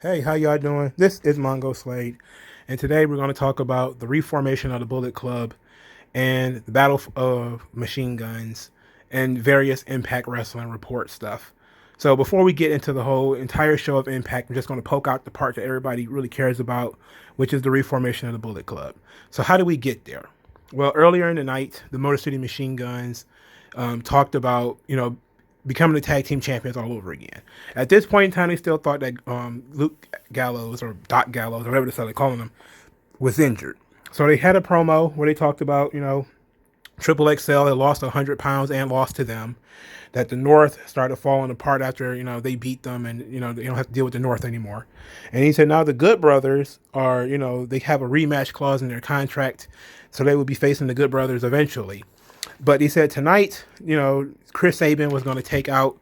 Hey, how y'all doing? This is Mongo Slade, and today we're going to talk about the reformation of the Bullet Club and the Battle of Machine Guns and various Impact Wrestling report stuff. So before we get into the whole entire show of Impact, I'm just going to poke out the part that everybody really cares about, which is the reformation of the Bullet Club. So how do we get there? Well, earlier in the night, the Motor City Machine Guns talked about, becoming the tag team champions all over again. At this point in time, they still thought that Luke Gallows or Doc Gallows, or whatever they started calling him, was injured. So they had a promo where they talked about, Triple XL had lost 100 pounds and lost to them. That the North started falling apart after, they beat them and, they don't have to deal with the North anymore. And he said now the Good Brothers are, they have a rematch clause in their contract. So they would be facing the Good Brothers eventually. But he said tonight, Chris Saban was going to take out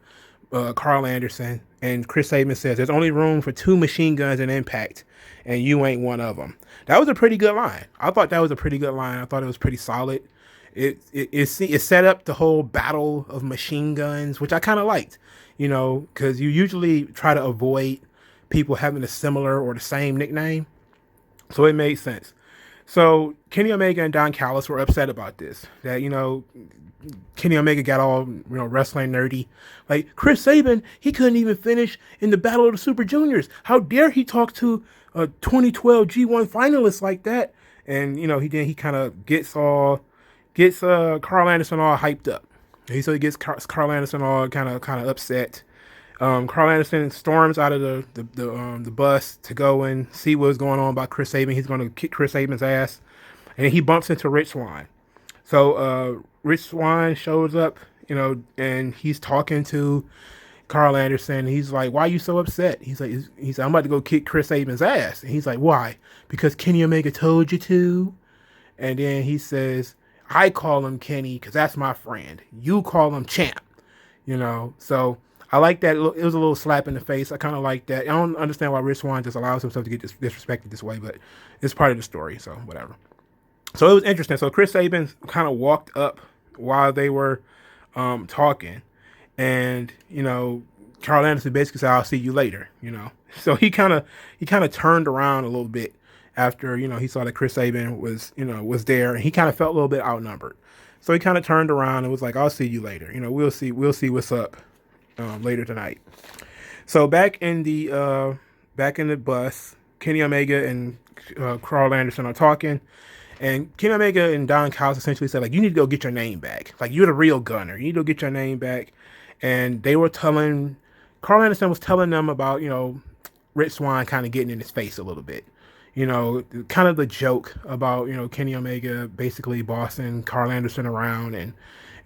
Carl Anderson. And Chris Saban says there's only room for two machine guns in Impact, and you ain't one of them. That was a pretty good line. I thought that was a pretty good line. I thought it was pretty solid. It set up the whole battle of machine guns, which I kind of liked, because you usually try to avoid people having a similar or the same nickname. So it made sense. So Kenny Omega and Don Callis were upset about this. That Kenny Omega got all wrestling nerdy. Like Chris Saban, he couldn't even finish in the Battle of the Super Juniors. How dare he talk to a 2012 G1 finalist like that? And he kind of gets Carl Anderson all hyped up. So he gets Carl Anderson all kind of upset. Carl Anderson storms out of the bus to go and see what's going on about Chris Saban. He's going to kick Chris Saban's ass, and he bumps into Rich Swann. So Rich Swann shows up, and he's talking to Carl Anderson. He's like, "Why are you so upset?" He's like, "I'm about to go kick Chris Saban's ass." And he's like, "Why?" "Because Kenny Omega told you to." And then he says, "I call him Kenny because that's my friend. You call him Champ." So I like that. It was a little slap in the face. I kind of like that. I don't understand why Rich Swann just allows himself to get disrespected this way, but it's part of the story, so whatever. So it was interesting. So Chris Saban kind of walked up while they were talking, and Carl Anderson basically said, "I'll see you later." So he kind of turned around a little bit after he saw that Chris Saban was there, and he kind of felt a little bit outnumbered. So he kind of turned around and was like, "I'll see you later. We'll see what's up later tonight." So back in the bus, Kenny Omega and Carl Anderson are talking, and Kenny Omega and Don Callis essentially said, like, "You need to go get your name back. Like, you're the real gunner. You need to go get your name back." And Carl Anderson was telling them about Rich Swann kind of getting in his face a little bit. Kind of the joke about Kenny Omega basically bossing Carl Anderson around and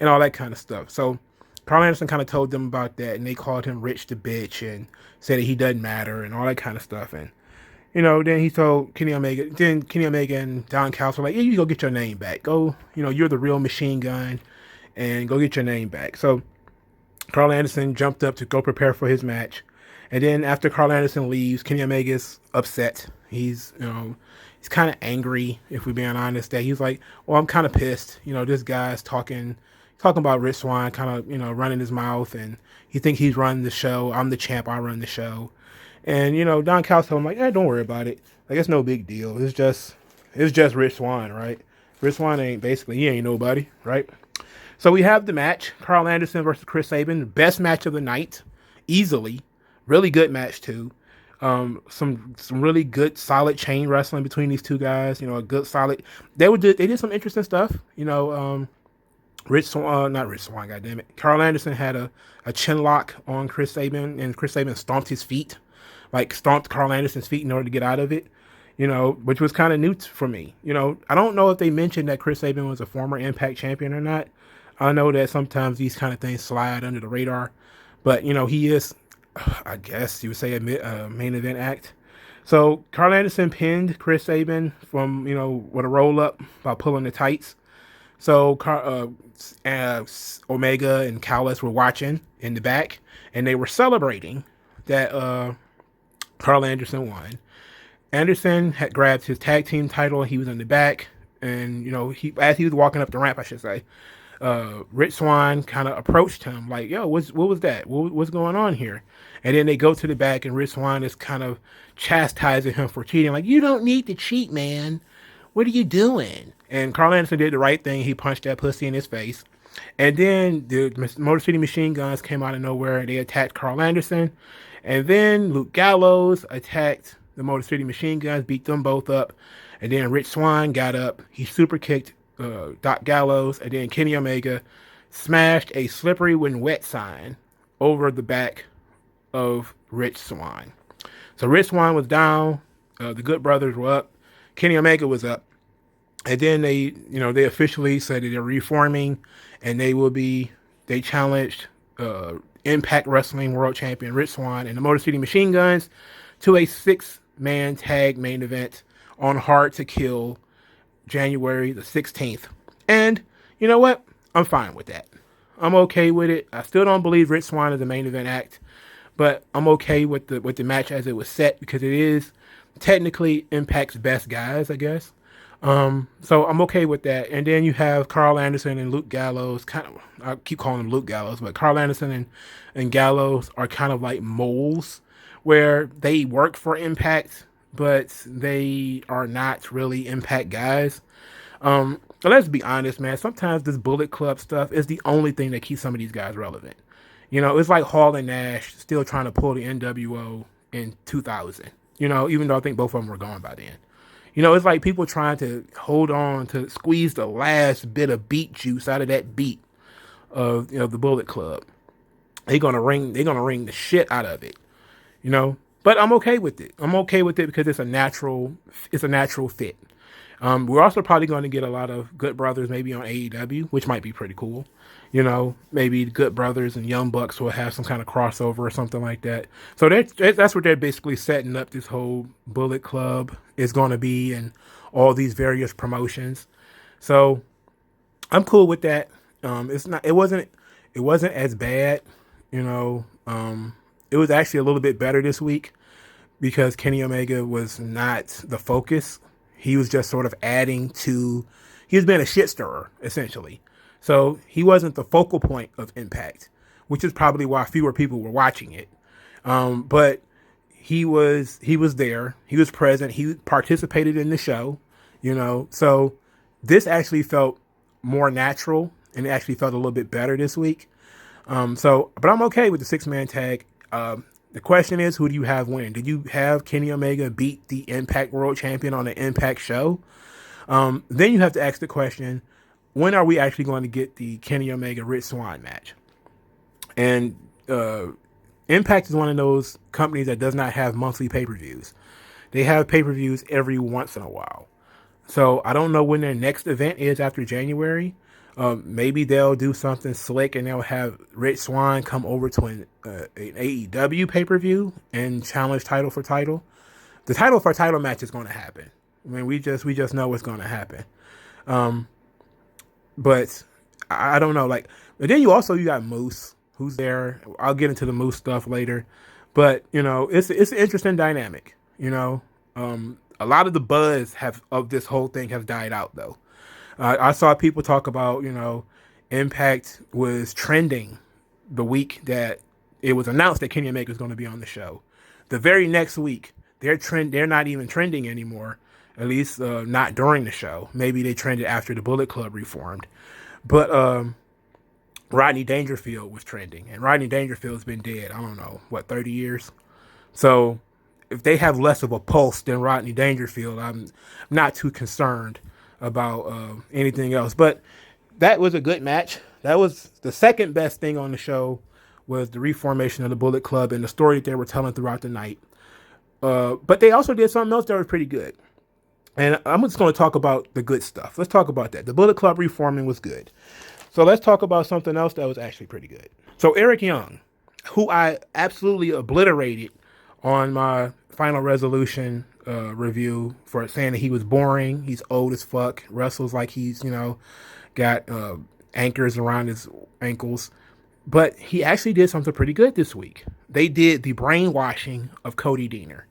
all that kind of stuff. So Carl Anderson kind of told them about that, and they called him Rich the Bitch and said that he doesn't matter and all that kind of stuff. And then he told Kenny Omega. Then Kenny Omega and Don Callis were like, "Yeah, you go get your name back. Go, you're the real machine gun, and go get your name back." So Carl Anderson jumped up to go prepare for his match, and then after Carl Anderson leaves, Kenny Omega's upset. He's kind of angry, if we're being honest. That he's like, "Well, I'm kind of pissed. This guy's talking about Rich Swann kind of, running his mouth, and he thinks he's running the show. I'm the champ. I run the show." And, Don Callis told him, like, don't worry about it. Like, it's no big deal. It's just Rich Swann, right? Rich Swann he ain't nobody, right? So we have the match, Carl Anderson versus Chris Saban, best match of the night, easily. Really good match, too. Some really good, solid chain wrestling between these two guys. A good, solid. They did some interesting stuff. Not Rich Swann, goddammit. Carl Anderson had a chin lock on Chris Saban, and Chris Saban stomped his feet, like stomped Carl Anderson's feet in order to get out of it, which was kind of new for me. I don't know if they mentioned that Chris Saban was a former Impact champion or not. I know that sometimes these kind of things slide under the radar, but, he is, I guess you would say, a main event act. So Carl Anderson pinned Chris Saban from, with a roll up by pulling the tights. So Omega and Callis were watching in the back, and they were celebrating that Carl Anderson won. Anderson had grabbed his tag team title. He was in the back, and as he was walking up the ramp, I should say, Rich Swann kind of approached him like, "Yo, what was that? What's going on here?" And then they go to the back, and Rich Swann is kind of chastising him for cheating, like, "You don't need to cheat, man. What are you doing?" And Carl Anderson did the right thing. He punched that pussy in his face. And then the Motor City Machine Guns came out of nowhere and they attacked Carl Anderson. And then Luke Gallows attacked the Motor City Machine Guns, beat them both up. And then Rich Swann got up. He super kicked Doc Gallows. And then Kenny Omega smashed a slippery when wet sign over the back of Rich Swann. So Rich Swann was down. The Good Brothers were up. Kenny Omega was up. And then they officially said that they're reforming, and they challenged Impact Wrestling World Champion Rich Swann and the Motor City Machine Guns to a 6-man tag main event on Hard to Kill January the 16th. And you know what? I'm fine with that. I'm okay with it. I still don't believe Rich Swann is the main event act, but I'm okay with the match as it was set because it is technically Impact's best guys, I guess. So I'm okay with that. And then you have Carl Anderson and Luke Gallows. I keep calling him Luke Gallows, but Carl Anderson and Gallows are kind of like moles where they work for Impact, but they are not really Impact guys. But let's be honest, man. Sometimes this Bullet Club stuff is the only thing that keeps some of these guys relevant. It's like Hall and Nash still trying to pull the NWO in 2000. Even though I think both of them were gone by then. It's like people trying to hold on to squeeze the last bit of beat juice out of that beat of the Bullet Club. They're gonna wring the shit out of it. But I'm okay with it. I'm okay with it because it's a natural fit. We're also probably going to get a lot of Good Brothers maybe on AEW, which might be pretty cool. Maybe Good Brothers and Young Bucks will have some kind of crossover or something like that. So that's what they're basically setting up this whole Bullet Club is going to be and all these various promotions. So I'm cool with that. It wasn't as bad. It was actually a little bit better this week because Kenny Omega was not the focus. He was just sort of he was being a shit stirrer, essentially. So he wasn't the focal point of Impact, which is probably why fewer people were watching it. But he was there. He was present. He participated in the show, So this actually felt more natural and it actually felt a little bit better this week. But I'm okay with the 6-man tag. The question is, who do you have win? Did you have Kenny Omega beat the Impact World Champion on an Impact show? Then you have to ask the question, when are we actually going to get the Kenny Omega Rich Swann match? And Impact is one of those companies that does not have monthly pay-per-views. They have pay-per-views every once in a while. So I don't know when their next event is after January. Maybe they'll do something slick and they'll have Rich Swann come over to an AEW pay-per-view and challenge title for title. The title for title match is going to happen. I mean, we just know what's going to happen. But I don't know. But then you got Moose, who's there. I'll get into the Moose stuff later. But it's an interesting dynamic. A lot of the buzz of this whole thing has died out though. I saw people talk about, Impact was trending the week that it was announced that Kenny Omega was going to be on the show. The very next week, they're not even trending anymore, at least not during the show. Maybe they trended after the Bullet Club reformed. But Rodney Dangerfield was trending, and Rodney Dangerfield's been dead, 30 years? So if they have less of a pulse than Rodney Dangerfield, I'm not too concerned about anything else. But that was a good match. That was the second best thing on the show, was the reformation of the Bullet Club and the story that they were telling throughout the night. But they also did something else that was pretty good. And I'm just going to talk about the good stuff. Let's talk about that. The Bullet Club reforming was good. So let's talk about something else that was actually pretty good. So Eric Young, who I absolutely obliterated on my Final Resolution review for saying that he was boring, he's old as fuck, wrestles like he's, got anchors around his ankles. But he actually did something pretty good this week. They did the brainwashing of Cody Deaner.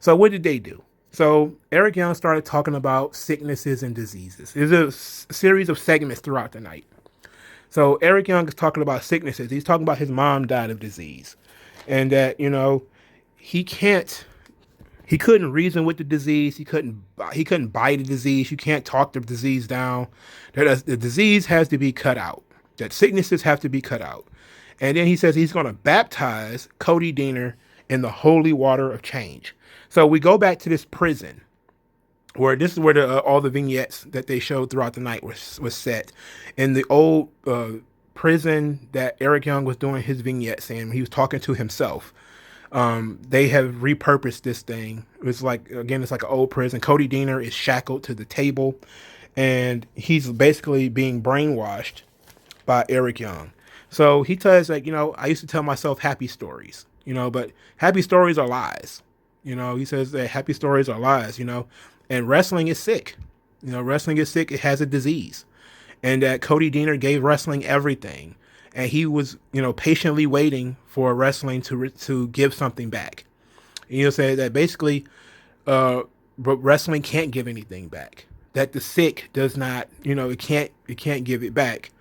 So what did they do? So Eric Young started talking about sicknesses and diseases. There's a series of segments throughout the night. So Eric Young is talking about sicknesses. He's talking about his mom died of disease, and that he can't he couldn't reason with the disease. He couldn't buy the disease. You can't talk the disease down. That the disease has to be cut out. That sicknesses have to be cut out. And then he says he's going to baptize Cody Deaner in the holy water of change. So we go back to this prison where this is where all the vignettes that they showed throughout the night was set in the old prison that Eric Young was doing his vignettes in. He was talking to himself. They have repurposed this thing. It's like an old prison. Cody Deaner is shackled to the table, and he's basically being brainwashed by Eric Young. So he tells I used to tell myself happy stories, but happy stories are lies. He says that happy stories are lies, and wrestling is sick. Wrestling is sick. It has a disease, and that Cody Deaner gave wrestling everything. And he was, patiently waiting for wrestling to give something back. Say that basically, but wrestling can't give anything back. That the sick does not, it can't give it back.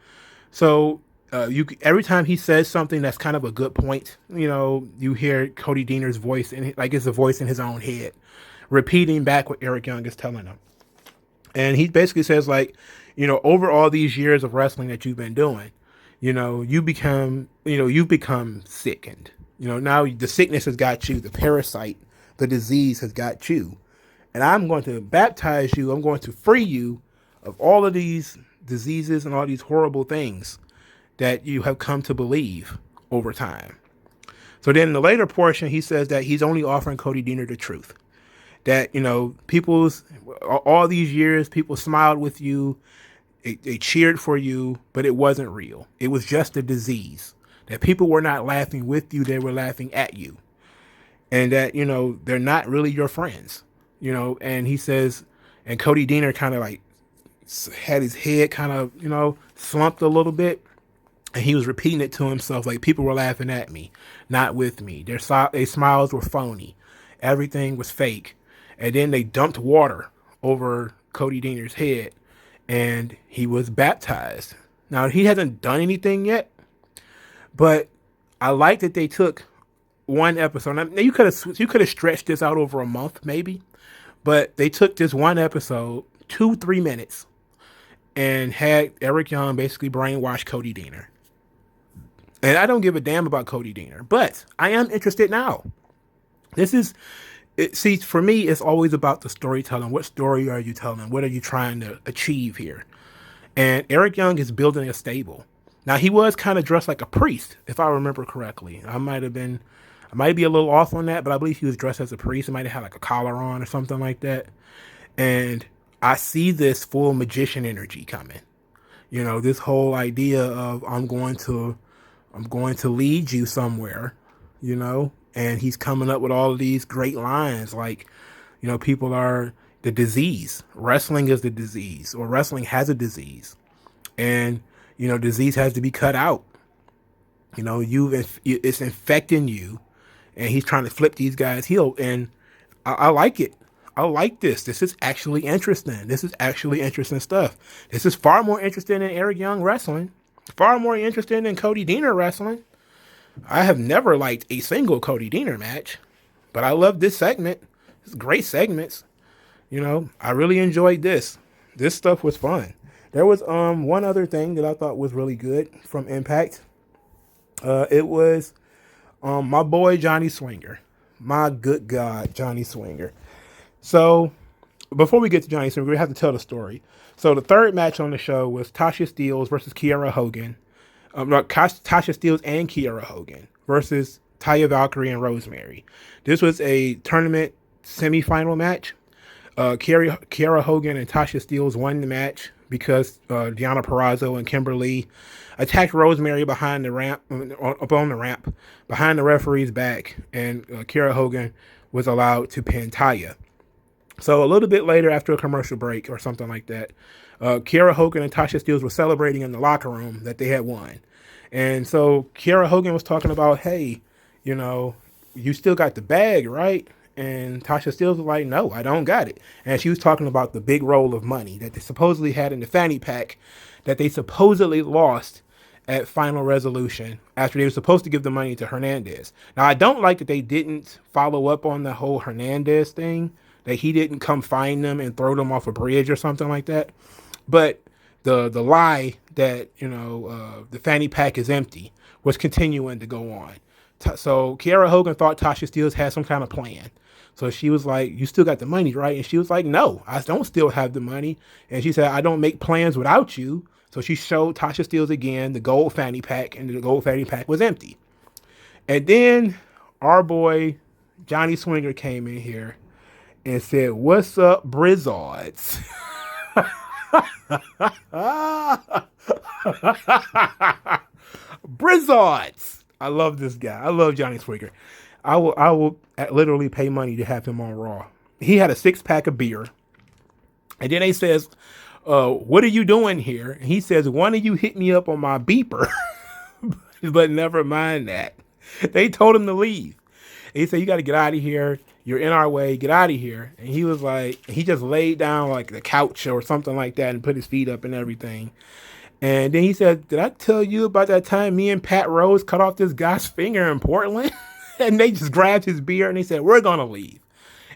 So every time he says something that's kind of a good point, you hear Cody Deaner's voice, and like it's a voice in his own head, repeating back what Eric Young is telling him. And he basically says over all these years of wrestling that you've been doing, you've become sickened. Now the sickness has got you, the parasite, the disease has got you. And I'm going to baptize you. I'm going to free you of all of these diseases and all these horrible things that you have come to believe over time. So then in the later portion, he says that he's only offering Cody Deaner the truth. That, all these years, people smiled with you. They cheered for you, but it wasn't real. It was just a disease. That people were not laughing with you, they were laughing at you. And that, they're not really your friends. And he says, and Cody Deaner kind of had his head kind of, slumped a little bit. And he was repeating it to himself, like people were laughing at me, not with me. Their smiles were phony. Everything was fake. And then they dumped water over Cody Deaner's head. And he was baptized. Now, he hasn't done anything yet, but I like that they took one episode. Now, you could have stretched this out over a month, maybe, but they took this one episode, 2-3 minutes, and had Eric Young basically brainwash Cody Deaner. And I don't give a damn about Cody Deaner, but I am interested now. See, for me, it's always about the storytelling. What story are you telling? What are you trying to achieve here? And Eric Young is building a stable. Now, he was kind of dressed like a priest, if I remember correctly. I might be a little off on that, but I believe he was dressed as a priest. He might have had like a collar on or something like that. And I see this full magician energy coming. This whole idea of I'm going to lead you somewhere, and he's coming up with all of these great lines like, people are the disease. Wrestling is the disease, or wrestling has a disease. And, disease has to be cut out. It's infecting you, and he's trying to flip these guys' heel. And I like it. I like this. This is actually interesting. This is actually interesting stuff. This is far more interesting than Eric Young wrestling. Far more interesting than Cody Deaner wrestling. I have never liked a single Cody Deaner match, but I love this segment. It's great segments. I really enjoyed this. This stuff was fun. There was one other thing that I thought was really good from Impact. It was my boy Johnny Swinger. My good God, Johnny Swinger. So before we get to Johnny Swinger, we have to tell the story. So the third match on the show was Tasha Steele versus Kiara Hogan. Tasha Steele and Kiara Hogan versus Taya, Valkyrie, and Rosemary. This was a tournament semifinal match. Kiara Hogan and Tasha Steele won the match because Deonna Purrazzo and Kimberly attacked Rosemary behind the ramp, up on the ramp, behind the referee's back, and Kiara Hogan was allowed to pin Taya. So a little bit later, after a commercial break or something like that, Kiara Hogan and Tasha Steele were celebrating in the locker room that they had won. And so Kiara Hogan was talking about, hey, you still got the bag, right? And Tasha Steele was like, no, I don't got it. And she was talking about the big roll of money that they supposedly had in the fanny pack that they supposedly lost at Final Resolution after they were supposed to give the money to Hernandez. Now, I don't like that they didn't follow up on the whole Hernandez thing, that he didn't come find them and throw them off a bridge or something like that. But the lie that, the fanny pack is empty was continuing to go on. So Kiara Hogan thought Tasha Steele had some kind of plan. So she was like, you still got the money, right? And she was like, no, I don't still have the money. And she said, I don't make plans without you. So she showed Tasha Steele again the gold fanny pack, and the gold fanny pack was empty. And then our boy Johnny Swinger came in here and said, what's up, Brizzards? Brizzards. I love this guy. I love Johnny Swinger. I will literally pay money to have him on Raw. He had a 6-pack of beer. And then he says, what are you doing here? And he says, why don't you hit me up on my beeper? But never mind that. They told him to leave. And he said, you got to get out of here. You're in our way. Get out of here. And he was like, he just laid down like the couch or something like that and put his feet up and everything. And then he said, did I tell you about that time me and Pat Rose cut off this guy's finger in Portland? And they just grabbed his beer and they said, we're going to leave.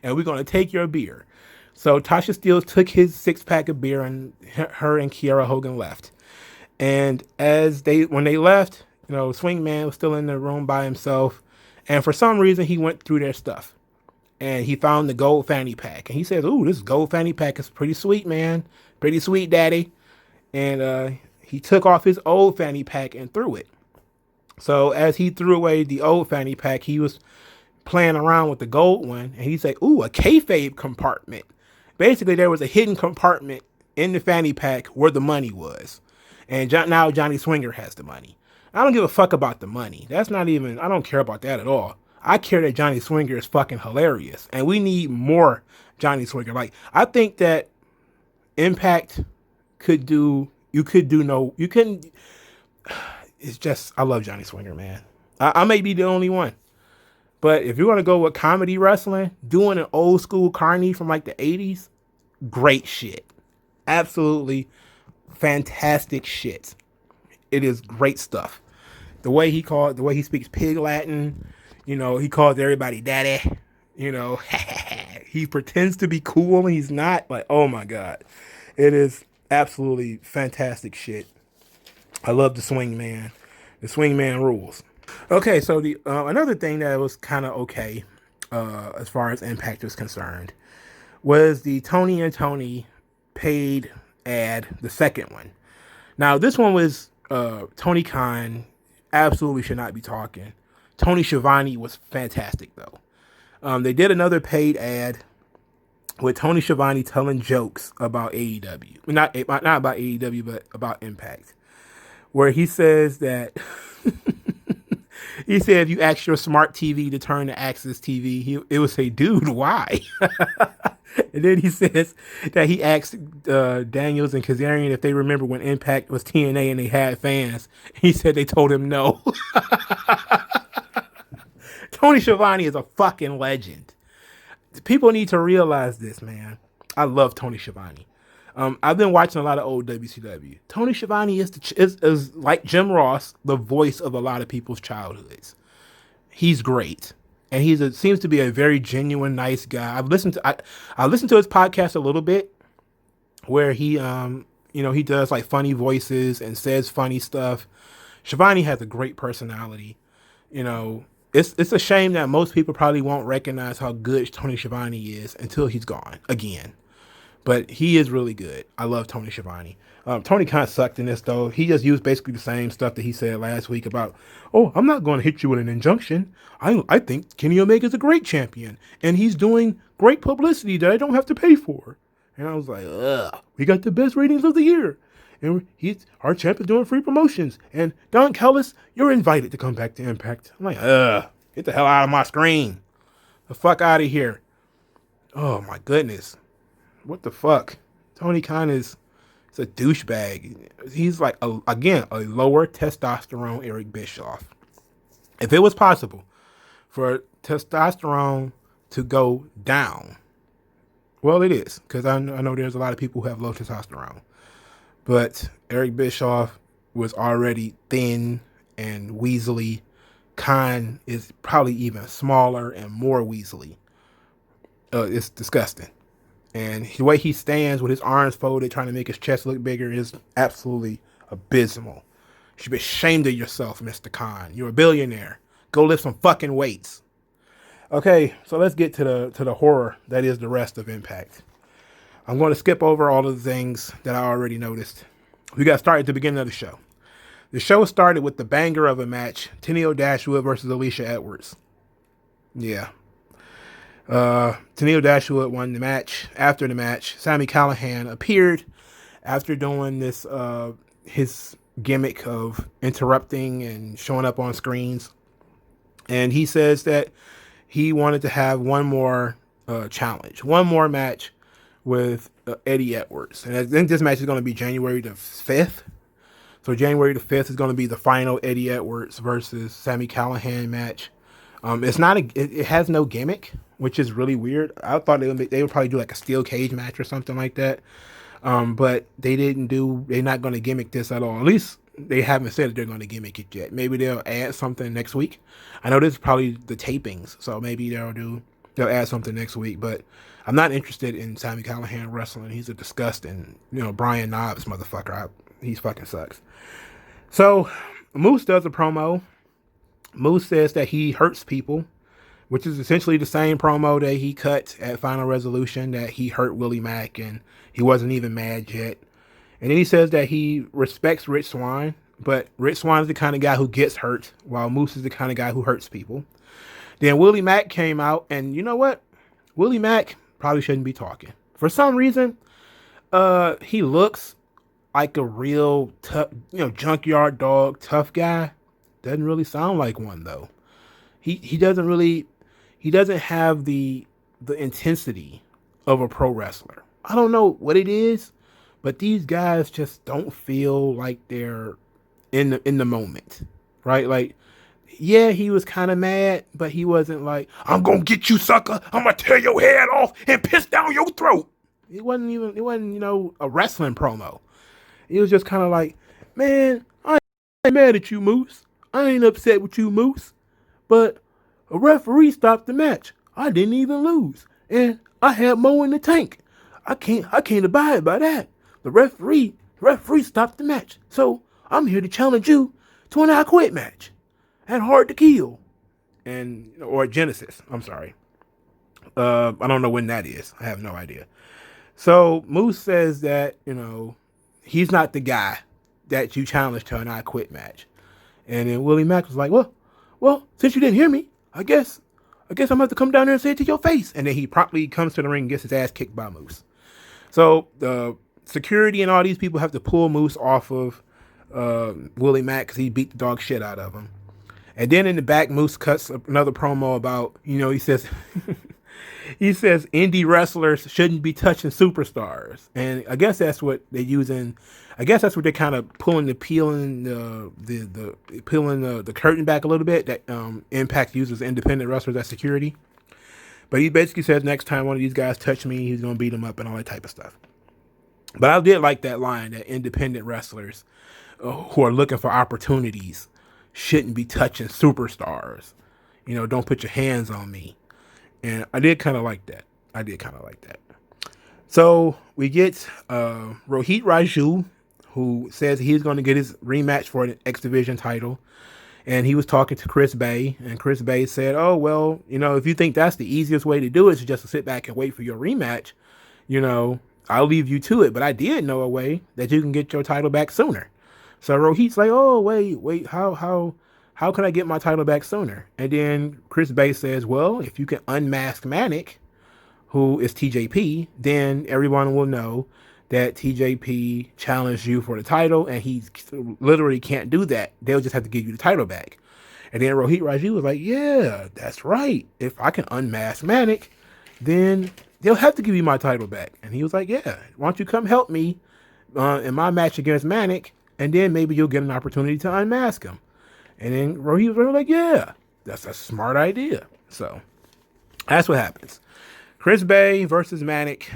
And we're going to take your beer. So Tasha Steele took his 6-pack of beer, and her and Kiara Hogan left. And when they left, Swingman was still in the room by himself. And for some reason, he went through their stuff. And he found the gold fanny pack. And he says, ooh, this gold fanny pack is pretty sweet, man. Pretty sweet, daddy. And he took off his old fanny pack and threw it. So as he threw away the old fanny pack, he was playing around with the gold one. And he said, ooh, a kayfabe compartment. Basically, there was a hidden compartment in the fanny pack where the money was. And now Johnny Swinger has the money. I don't give a fuck about the money. I don't care about that at all. I care that Johnny Swinger is fucking hilarious. And we need more Johnny Swinger. Like, I think that Impact it's just, I love Johnny Swinger, man. I may be the only one. But if you're going to go with comedy wrestling, doing an old school Carney from like the 80s, great shit. Absolutely fantastic shit. It is great stuff. The way he speaks pig Latin, he calls everybody daddy, he pretends to be cool and he's not. Like, oh my God. It is absolutely fantastic shit. I love the Swing Man. The Swing Man rules. Okay, so the another thing that was kind of okay, as far as Impact is concerned, was the Tony and Tony paid ad, the second one. Now, this one was Tony Khan absolutely should not be talking. Tony Schiavone was fantastic, though. They did another paid ad with Tony Schiavone telling jokes about AEW. Not about AEW, but about Impact. Where he says that... He said, if you ask your smart TV to turn to Access TV, it would say, dude, why? And then he says that he asked Daniels and Kazarian if they remember when Impact was TNA and they had fans. He said they told him no. Tony Schiavone is a fucking legend. People need to realize this, man. I love Tony Schiavone. I've been watching a lot of old WCW. Tony Schiavone is like Jim Ross, the voice of a lot of people's childhoods. He's great, and seems to be a very genuine, nice guy. I listened to his podcast a little bit, where he he does like funny voices and says funny stuff. Schiavone has a great personality. It's a shame that most people probably won't recognize how good Tony Schiavone is until he's gone again. But he is really good. I love Tony Schiavone. Tony kind of sucked in this, though. He just used basically the same stuff that he said last week about, oh, I'm not going to hit you with an injunction. I think Kenny Omega's a great champion, and he's doing great publicity that I don't have to pay for. And I was like, ugh, we got the best ratings of the year. And our champ is doing free promotions. And Don Callis, you're invited to come back to Impact. I'm like, ugh, get the hell out of my screen. The fuck out of here. Oh, my goodness. What the fuck? Tony Khan is a douchebag. He's like, a lower testosterone Eric Bischoff. If it was possible for testosterone to go down, well, it is. Because I know there's a lot of people who have low testosterone. But Eric Bischoff was already thin and weaselly. Khan is probably even smaller and more weaselly. It's disgusting. And the way he stands with his arms folded, trying to make his chest look bigger, is absolutely abysmal. You should be ashamed of yourself, Mr. Khan. You're a billionaire. Go lift some fucking weights. Okay, so let's get to the horror that is the rest of Impact. I'm going to skip over all of the things that I already noticed. We got started at the beginning of the show. The show started with the banger of a match, Teneo Dashwood versus Alicia Edwards. Yeah. Teneo Dashwood won the match. After the match, Sami Callihan appeared after doing this his gimmick of interrupting and showing up on screens. And he says that he wanted to have one more challenge, one more match with Eddie Edwards. And I think this match is going to be January the 5th. So January the 5th is going to be the final Eddie Edwards versus Sami Callihan match. It's not it has no gimmick, which is really weird. I thought they would probably do like a steel cage match or something like that. But they're not going to gimmick this at all. At least they haven't said that they're going to gimmick it yet. Maybe they'll add something next week. I know this is probably the tapings, so maybe they'll add something next week. But I'm not interested in Sami Callihan wrestling. He's a disgusting, Brian Knobbs motherfucker. He fucking sucks. So Moose does a promo. Moose says that he hurts people, which is essentially the same promo that he cut at Final Resolution, that he hurt Willie Mack and he wasn't even mad yet. And then he says that he respects Rich Swann, but Rich Swann is the kind of guy who gets hurt, while Moose is the kind of guy who hurts people. Then Willie Mack came out, and you know what? Willie Mack probably shouldn't be talking. For some reason, he looks like a real tough, junkyard dog, tough guy. Doesn't really sound like one though. He doesn't have the intensity of a pro wrestler. I don't know what it is, but these guys just don't feel like they're in the moment, right? Like, yeah, he was kind of mad, but he wasn't like, I'm gonna get you, sucker. I'm gonna tear your head off and piss down your throat. It wasn't a wrestling promo. It was just kind of like, man, I ain't mad at you, Moose. I ain't upset with you, Moose. But a referee stopped the match. I didn't even lose. And I had more in the tank. I can't abide by that. The referee stopped the match. So I'm here to challenge you to an I Quit match at Hard to Kill. Or Genesis. I'm sorry. I don't know when that is. I have no idea. So Moose says that, he's not the guy that you challenged to an I Quit match. And then Willie Mack was like, well, since you didn't hear me, I guess I'm going to have to come down there and say it to your face. And then he promptly comes to the ring and gets his ass kicked by Moose. So the security and all these people have to pull Moose off of Willie Mack because he beat the dog shit out of him. And then in the back, Moose cuts another promo about, he says... He says indie wrestlers shouldn't be touching superstars, and I guess that's what they're using. I guess that's what they're kind of peeling the curtain back a little bit. That Impact uses independent wrestlers as security, but he basically says next time one of these guys touch me, he's gonna beat him up and all that type of stuff. But I did like that line that independent wrestlers who are looking for opportunities shouldn't be touching superstars. Don't put your hands on me. And I did kind of like that. So we get Rohit Raju, who says he's going to get his rematch for an X Division title. And he was talking to Chris Bay. And Chris Bay said, oh, well, if you think that's the easiest way to do it, is just to sit back and wait for your rematch, I'll leave you to it. But I did know a way that you can get your title back sooner. So Rohit's like, oh, wait, how can I get my title back sooner? And then Chris Bay says, well, if you can unmask Manic, who is TJP, then everyone will know that TJP challenged you for the title, and he literally can't do that. They'll just have to give you the title back. And then Rohit Raju was like, yeah, that's right. If I can unmask Manic, then they'll have to give you my title back. And he was like, yeah, why don't you come help me in my match against Manic, and then maybe you'll get an opportunity to unmask him. And then Rohit was like, yeah, that's a smart idea. So that's what happens. Chris Bay versus Manic.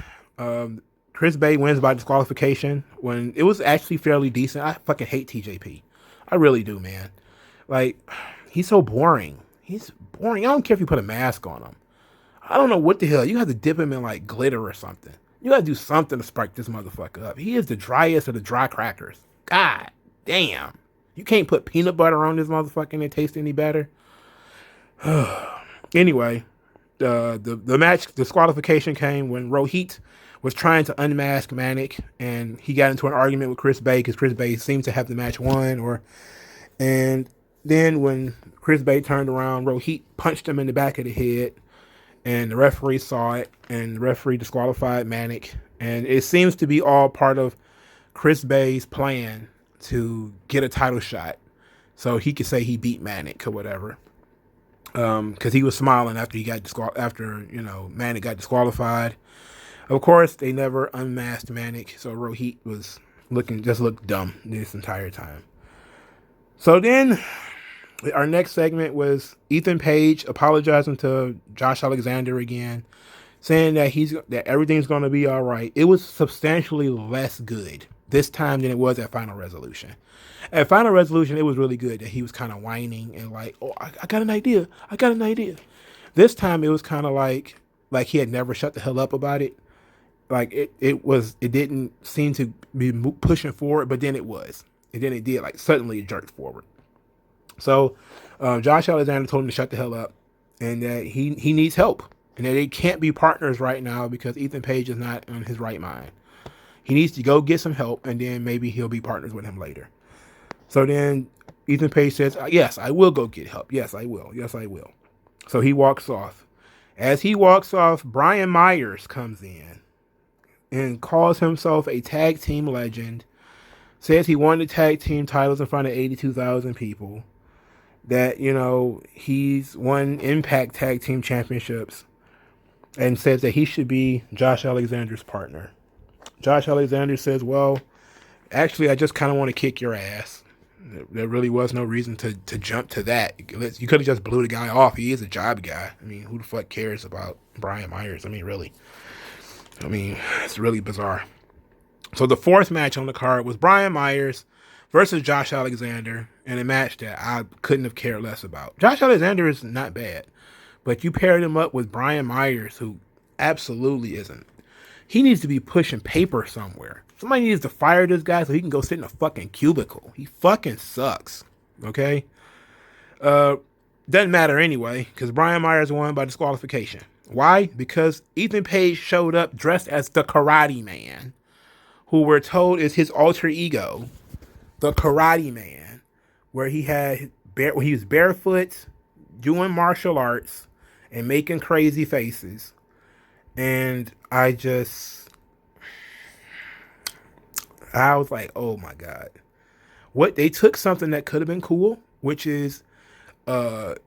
Chris Bay wins by disqualification when it was actually fairly decent. I fucking hate TJP. I really do, man. Like, he's so boring. He's boring. I don't care if you put a mask on him. I don't know what the hell. You have to dip him in like glitter or something. You gotta do something to spark this motherfucker up. He is the driest of the dry crackers. God damn. You can't put peanut butter on this motherfucker and it taste any better. Anyway, the match disqualification came when Rohit was trying to unmask Manic, and he got into an argument with Chris Bay because Chris Bay seems to have the match won. And then when Chris Bay turned around, Rohit punched him in the back of the head, and the referee saw it, and the referee disqualified Manic. And it seems to be all part of Chris Bay's plan to get a title shot, so he could say he beat Manic or whatever. Because he was smiling after Manic got disqualified. Of course, they never unmasked Manic, so Rohit was looked dumb this entire time. So then, our next segment was Ethan Page apologizing to Josh Alexander again, saying that everything's going to be all right. It was substantially less good this time than it was at Final Resolution. At Final Resolution, it was really good that he was kind of whining and like, oh, I got an idea. This time, it was kind of like he had never shut the hell up about it. Like it didn't seem to be pushing forward, but then it was. And then it did, like, suddenly it jerked forward. So Josh Alexander told him to shut the hell up and that he needs help and that they can't be partners right now because Ethan Page is not in his right mind. He needs to go get some help and then maybe he'll be partners with him later. So then Ethan Page says, yes, I will go get help. Yes, I will. So he walks off. As he walks off, Brian Myers comes in and calls himself a tag team legend, says he won the tag team titles in front of 82,000 people, that, he's won Impact Tag Team Championships, and says that he should be Josh Alexander's partner. Josh Alexander says, well, actually, I just kind of want to kick your ass. There really was no reason to jump to that. You could have just blew the guy off. He is a job guy. I mean, who the fuck cares about Brian Myers? I mean, really. It's really bizarre. So the fourth match on the card was Brian Myers versus Josh Alexander in a match that I couldn't have cared less about. Josh Alexander is not bad, but you paired him up with Brian Myers, who absolutely isn't. He needs to be pushing paper somewhere. Somebody needs to fire this guy so he can go sit in a fucking cubicle. He fucking sucks. Okay? Doesn't matter anyway, because Brian Myers won by disqualification. Why? Because Ethan Page showed up dressed as the Karate Man, who we're told is his alter ego, the Karate Man, where he was barefoot, doing martial arts, and making crazy faces. And I was like, oh my God. They took something that could have been cool, which is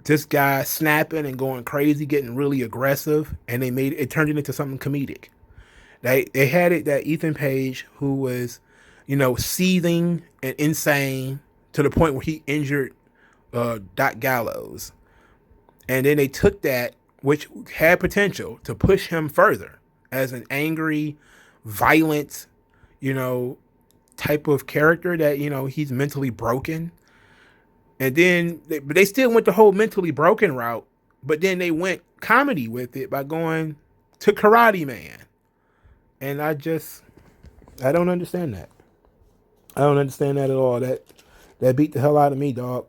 this guy snapping and going crazy, getting really aggressive, and it turned it into something comedic. They had it that Ethan Page, who was, seething and insane to the point where he injured Doc Gallows. And then they took that, which had potential to push him further as an angry, violent, type of character that, he's mentally broken. And then, but they still went the whole mentally broken route, but then they went comedy with it by going to Karate Man. And I don't understand that. I don't understand that at all. That beat the hell out of me, dog.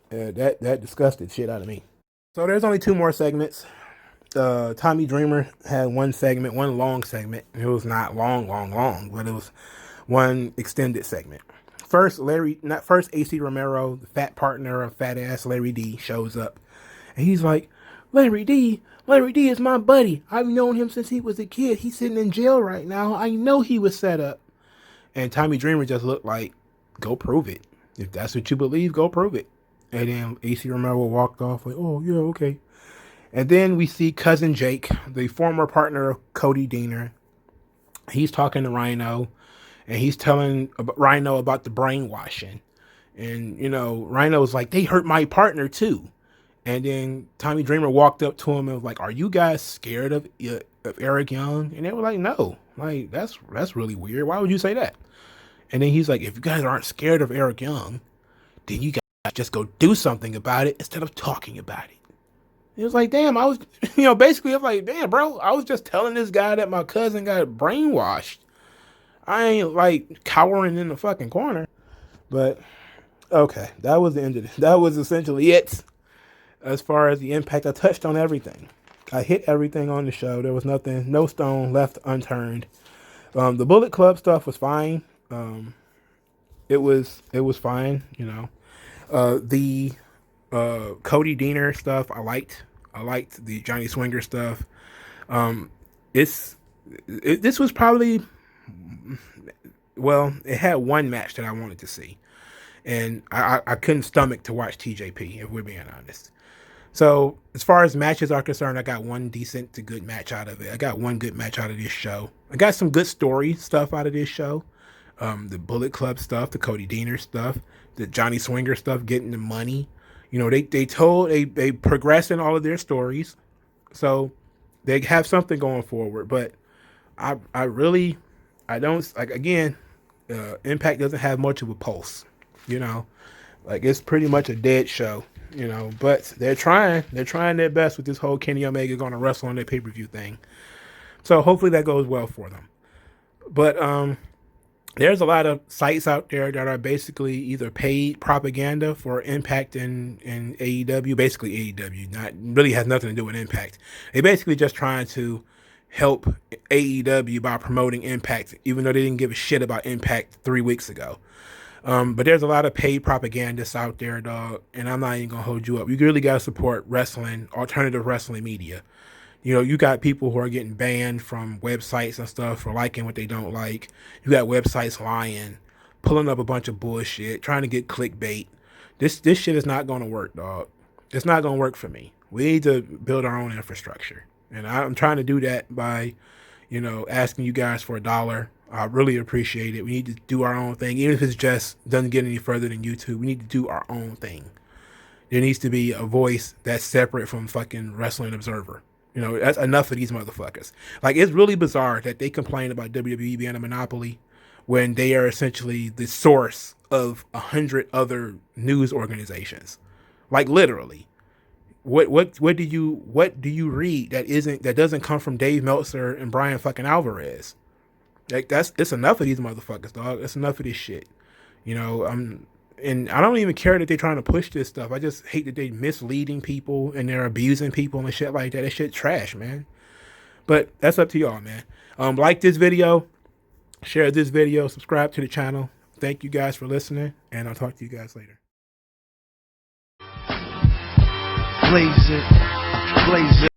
That disgusted shit out of me. So there's only two more segments. Tommy Dreamer had one long segment. It was not long, but it was one extended segment. First, AC Romero, the fat partner of fat ass Larry D, shows up. And he's like, Larry D is my buddy. I've known him since he was a kid. He's sitting in jail right now. I know he was set up. And Tommy Dreamer just looked like, go prove it. If that's what you believe, go prove it. And then AC Romero walked off like, oh, yeah, okay. And then we see Cousin Jake, the former partner of Cody Deaner. He's talking to Rhino. And he's telling Rhino about the brainwashing. And, Rhino's like, they hurt my partner too. And then Tommy Dreamer walked up to him and was like, "Are you guys scared of Eric Young?" And they were like, "No." Like that's really weird. Why would you say that? And then he's like, "If you guys aren't scared of Eric Young, then you guys just go do something about it instead of talking about it." It was like, damn, I was, basically, I was like, damn, bro, I was just telling this guy that my cousin got brainwashed. I ain't like cowering in the fucking corner. But okay, that was the end of it. That was essentially it. As far as the impact, I touched on everything. I hit everything on the show. There was nothing, no stone left unturned. The Bullet Club stuff was fine. It was fine. The Cody Deaner stuff I liked. I liked the Johnny Swinger stuff. Um, it's this was probably, well, it had one match that I wanted to see, and I couldn't stomach to watch TJP, if we're being honest. So as far as matches are concerned, I got one decent to good match out of it. I got one good match out of this show. I got some good story stuff out of this show. The Bullet Club stuff, the Cody Deaner stuff, the Johnny Swinger stuff, getting the money. They progress in all of their stories, so they have something going forward. But I don't like, again. Impact doesn't have much of a pulse, like it's pretty much a dead show, But they're trying their best with this whole Kenny Omega going to wrestle on their pay-per-view thing. So hopefully that goes well for them. But there's a lot of sites out there that are basically either paid propaganda for Impact and AEW, basically AEW, not really has nothing to do with Impact. They basically just trying to help AEW by promoting Impact, even though they didn't give a shit about Impact 3 weeks ago. But there's a lot of paid propagandists out there, dog, and I'm not even gonna hold you up. You really gotta support wrestling, alternative wrestling media. You got people who are getting banned from websites and stuff for liking what they don't like. You got websites lying, pulling up a bunch of bullshit, trying to get clickbait. This shit is not gonna work, dog. It's not gonna work for me. We need to build our own infrastructure, and I'm trying to do that by, asking you guys for $1. I really appreciate it. We need to do our own thing, even if it's just doesn't get any further than YouTube. We need to do our own thing. There needs to be a voice that's separate from fucking Wrestling Observer. That's enough of these motherfuckers. Like, it's really bizarre that they complain about WWE being a monopoly when they are essentially the source of 100 other news organizations. Like, literally. What do you read that doesn't come from Dave Meltzer and Brian fucking Alvarez? Like, it's enough of these motherfuckers, dog. It's enough of this shit. And I don't even care that they're trying to push this stuff. I just hate that they're misleading people and they're abusing people and shit like that. That shit trash, man. But that's up to y'all, man. Like this video, share this video, subscribe to the channel. Thank you guys for listening, and I'll talk to you guys later. Blaze it.